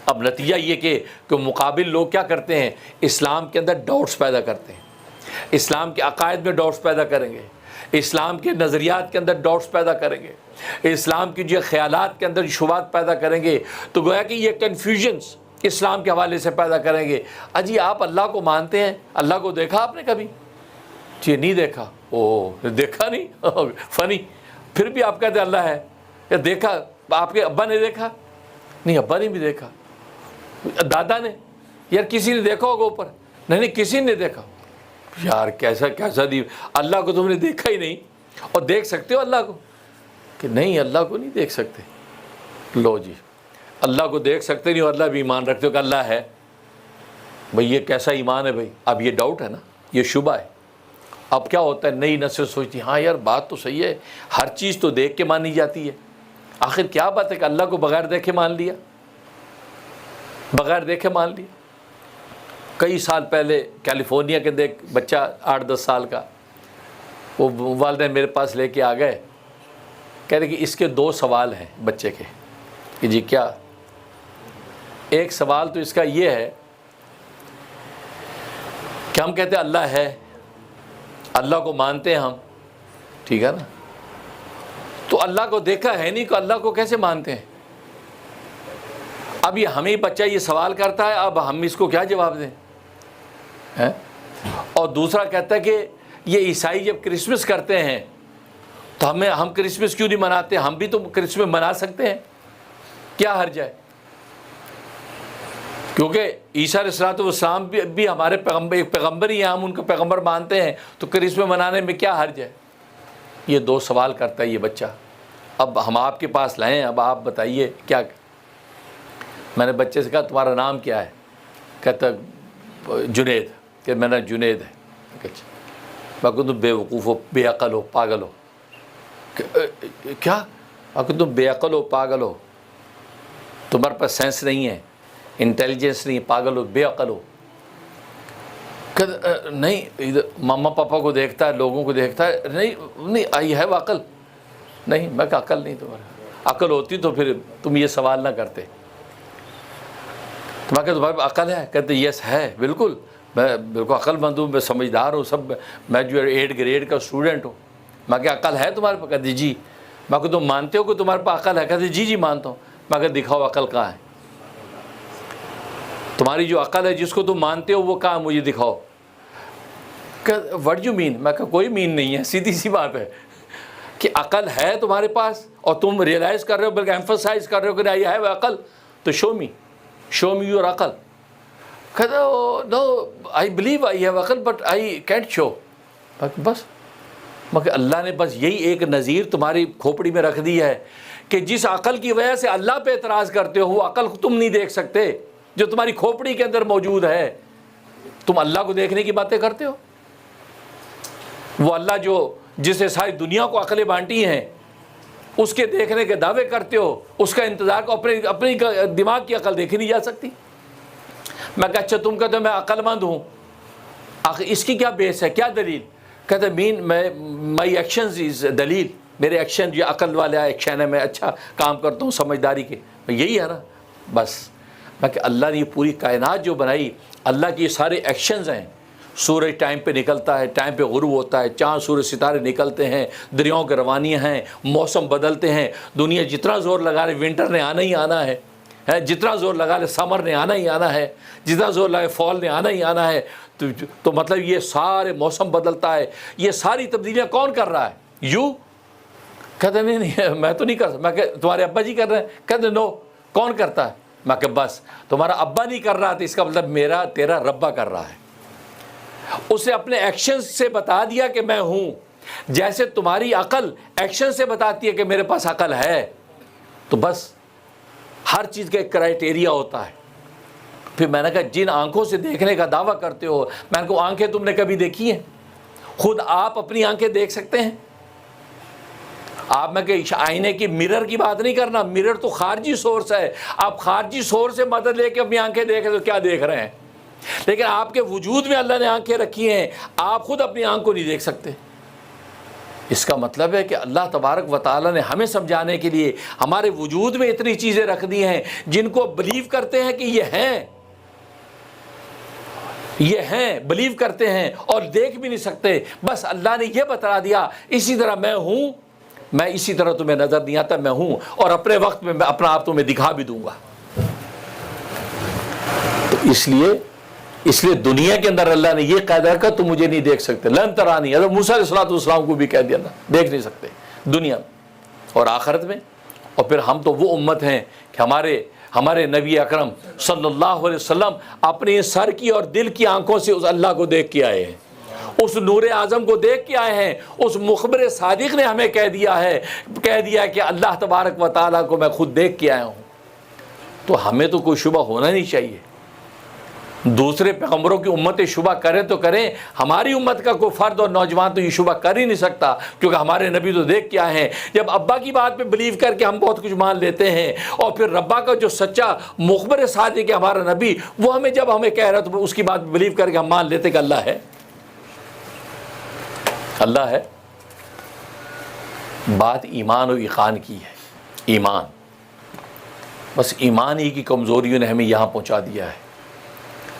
اب نتیجہ یہ کہ مقابل لوگ کیا کرتے ہیں، اسلام کے اندر ڈاؤٹس پیدا کرتے ہیں، اسلام کے عقائد میں ڈاؤٹس پیدا کریں گے، اسلام کے نظریات کے اندر ڈاؤٹس پیدا کریں گے، اسلام کی جو خیالات کے اندر شبہات پیدا کریں گے، تو گویا کہ یہ کنفیوژنس اسلام کے حوالے سے پیدا کریں گے۔ اجی آپ اللہ کو مانتے ہیں، اللہ کو دیکھا آپ نے کبھی؟ جی نہیں دیکھا۔ او دیکھا نہیں، فنی، پھر بھی آپ کہتے ہیں اللہ ہے۔ یا دیکھا، آپ کے ابا نے دیکھا؟ نہیں، ابا نے بھی دیکھا۔ دادا نے؟ یار کسی نے دیکھا ہوگا اوپر؟ نہیں کسی نے دیکھا۔ یار کیسا دی، اللہ کو تم نے دیکھا ہی نہیں اور دیکھ سکتے ہو اللہ کو؟ کہ نہیں، اللہ کو نہیں دیکھ سکتے۔ لو جی، اللہ کو دیکھ سکتے نہیں اور اللہ بھی ایمان رکھتے ہو کہ اللہ ہے۔ بھئی یہ کیسا ایمان ہے بھئی؟ اب یہ ڈاؤٹ ہے نا، یہ شبہ ہے۔ اب کیا ہوتا ہے، نئی نسل سوچتی ہاں یار بات تو صحیح ہے، ہر چیز تو دیکھ کے مانی جاتی ہے، آخر کیا بات ہے کہ اللہ کو بغیر دیکھے مان لیا، بغیر دیکھے مان لیا۔ کئی سال پہلے کیلیفورنیا کے اندر ایک بچہ 8-10 سال کا، وہ والدین میرے پاس لے کے آ گئے، کہہ رہے کہ اس کے 2 سوال ہیں بچے کے، کہ جی کیا؟ ایک سوال تو اس کا یہ ہے کہ ہم کہتے ہیں اللہ ہے، اللہ کو مانتے ہیں ہم، ٹھیک ہے نا، تو اللہ کو دیکھا ہے نہیں کہ اللہ کو کیسے مانتے ہیں؟ اب یہ ہمیں بچہ یہ سوال کرتا ہے، اب ہم اس کو کیا جواب دیں؟ اور دوسرا کہتا ہے کہ یہ عیسائی جب کرسمس کرتے ہیں تو ہم کرسمس کیوں نہیں مناتے؟ ہم بھی تو کرسمس منا سکتے ہیں، کیا حرج ہے؟ کیونکہ عیسیٰ علیہ السلام بھی ہمارے پیغمبر ہی ہیں، ہم ان کو پیغمبر مانتے ہیں، تو کرسمس منانے میں کیا حرج ہے؟ یہ 2 سوال کرتا ہے یہ بچہ۔ اب ہم آپ کے پاس لائیں، اب آپ بتائیے کیا؟ میں نے بچے سے کہا تمہارا نام کیا ہے؟ کہتا جنید، کہ میرا جنید ہے۔ میں کہوں تم بے وقوف ہو، بے عقل ہو، پاگل ہو۔ کیا؟ میں کہوں تم بے عقل ہو، پاگل ہو، تمہارے پاس سینس نہیں ہے، انٹیلیجنس نہیں، پاگل ہو، بے عقل ہو۔ نہیں، ماما پاپا کو دیکھتا ہے، لوگوں کو دیکھتا ہے، نہیں آئی ہے وہ عقل؟ نہیں۔ میں کہا عقل نہیں تمہارا، عقل ہوتی تو پھر تم یہ سوال نہ کرتے۔ تو میں کہا تمہارے پاس عقل ہے؟ کہتے یس ہے، بالکل، میں بالکل عقل مند ہوں، میں سمجھدار ہوں، سب، میں جو 8 گریڈ کا اسٹوڈنٹ ہوں۔ میں کہا عقل ہے تمہارے پاس؟ کہتے جی۔ میں کہا تم مانتے ہو کہ تمہارے پاس عقل ہے؟ کہتے جی مانتا ہوں۔ میں کہا دکھاؤ عقل کہاں ہے تمہاری؟ جو عقل ہے جس کو تم مانتے ہو وہ کہاں، مجھے دکھاؤ۔ کہ وٹ یو مین؟ میں کہا کوئی مین نہیں ہے، سیدھی سی بات ہے کہ عقل ہے تمہارے پاس اور تم ریئلائز کر رہے ہو، بلکہ ایمفسائز کر رہے ہو کہ نہیں ہے وہ عقل، تو شو می یور عقل۔ کہتا نو آئی بلیو آئی ہیو عقل بٹ آئی کینٹ شو۔ بس مگر اللہ نے بس یہی ایک نظیر تمہاری کھوپڑی میں رکھ دی ہے کہ جس عقل کی وجہ سے اللہ پہ اعتراض کرتے ہو، وہ عقل تم نہیں دیکھ سکتے جو تمہاری کھوپڑی کے اندر موجود ہے۔ تم اللہ کو دیکھنے کی باتیں کرتے ہو، وہ اللہ جس نے ساری دنیا کو عقلیں بانٹی ہیں، اس کے دیکھنے کے دعوے کرتے ہو، اس کا انتظار کو اپنی دماغ کی عقل دیکھی نہیں جا سکتی۔ میں کہا اچھا تم کہتے ہو میں عقل مند ہوں، آخر اس کی کیا بیس ہے، کیا دلیل؟ کہتے مائی ایکشنز از دلیل، میرے ایکشن جو عقل والا ایکشن ہے، میں اچھا کام کرتا ہوں سمجھداری کے، یہی ہے نا بس۔ میں کہ اللہ نے یہ پوری کائنات جو بنائی، اللہ کے یہ سارے ایکشنز ہیں، سورج ٹائم پہ نکلتا ہے، ٹائم پہ غروب ہوتا ہے، چاند سورج ستارے نکلتے ہیں، دریاؤں کے روانیاں ہیں، موسم بدلتے ہیں، دنیا جتنا زور لگا لے ونٹر نے آنا ہی آنا ہے، جتنا زور لگا لے سمر نے آنا ہی آنا ہے، جتنا زور لگا فال نے آنا ہی آنا ہے، تو مطلب یہ سارے موسم بدلتا ہے، یہ ساری تبدیلیاں کون کر رہا ہے؟ یو؟ کہتے نہیں میں تو نہیں کر سکتا۔ میں کہ تمہارے ابا جی کر رہے ہیں؟ کہتے نو، کون کرتا ہے؟ میں کہ بس تمہارا ابا نہیں کر رہا تو اس کا مطلب تیرا ربا کر رہا ہے۔ اسے اپنے ایکشن سے بتا دیا کہ میں ہوں، جیسے تمہاری عقل ایکشن سے بتاتی ہے کہ میرے پاس عقل ہے، تو بس ہر چیز کا ایک کرائٹیریا ہوتا ہے۔ پھر میں نے کہا جن آنکھوں سے دیکھنے کا دعویٰ کرتے ہو، میں نے کہا آنکھیں تم نے کبھی دیکھی ہیں؟ خود آپ اپنی آنکھیں دیکھ سکتے ہیں؟ آپ میں کہ آئینے کی مرر کی بات نہیں کرنا، مرر تو خارجی سورس ہے، آپ خارجی سورس سے مدد لے کے اپنی آنکھیں دیکھیں تو کیا دیکھ رہے ہیں؟ لیکن آپ کے وجود میں اللہ نے آنکھیں رکھی ہیں، آپ خود اپنی آنکھ کو نہیں دیکھ سکتے۔ اس کا مطلب ہے کہ اللہ تبارک و تعالیٰ نے ہمیں سمجھانے کے لیے ہمارے وجود میں اتنی چیزیں رکھ دی ہیں جن کو بلیو کرتے ہیں کہ یہ ہیں بلیو کرتے ہیں اور دیکھ بھی نہیں سکتے. بس اللہ نے یہ بتا دیا اسی طرح میں ہوں, میں اسی طرح تمہیں نظر نہیں آتا میں ہوں, اور اپنے وقت میں میں اپنا آپ تمہیں دکھا بھی دوں گا. تو اس لیے دنیا کے اندر اللہ نے یہ قاعدہ رکھا تم مجھے نہیں دیکھ سکتے. لن ترانی, حضرت موسیٰ علیہ السلام کو بھی کہہ دیا نا دیکھ نہیں سکتے دنیا اور آخرت میں. اور پھر ہم تو وہ امت ہیں کہ ہمارے نبی اکرم صلی اللہ علیہ وسلم اپنے سر کی اور دل کی آنکھوں سے اس اللہ کو دیکھ کے آئے ہیں, اس نور اعظم کو دیکھ کے آئے ہیں. اس مخبر صادق نے ہمیں کہہ دیا کہ اللہ تبارک و تعالیٰ کو میں خود دیکھ کے آیا ہوں. تو ہمیں تو کوئی شبہ ہونا نہیں چاہیے. دوسرے پیغمبروں کی امتیں شبہ کریں تو کریں, ہماری امت کا کوئی فرد اور نوجوان تو یہ شبہ کر ہی نہیں سکتا, کیونکہ ہمارے نبی تو دیکھ کے آئے ہیں. جب ابا کی بات پہ بلیو کر کے ہم بہت کچھ مان لیتے ہیں, اور پھر ربا کا جو سچا مخبر صادق ہے ہمارا نبی, وہ ہمیں کہہ رہا تو اس کی بات بلیو کر کے ہم مان لیتے کہ اللہ ہے. بات ایمان و یقین کی ہے. ایمان, بس ایمان ہی کی کمزوریوں نے ہمیں یہاں پہنچا دیا ہے.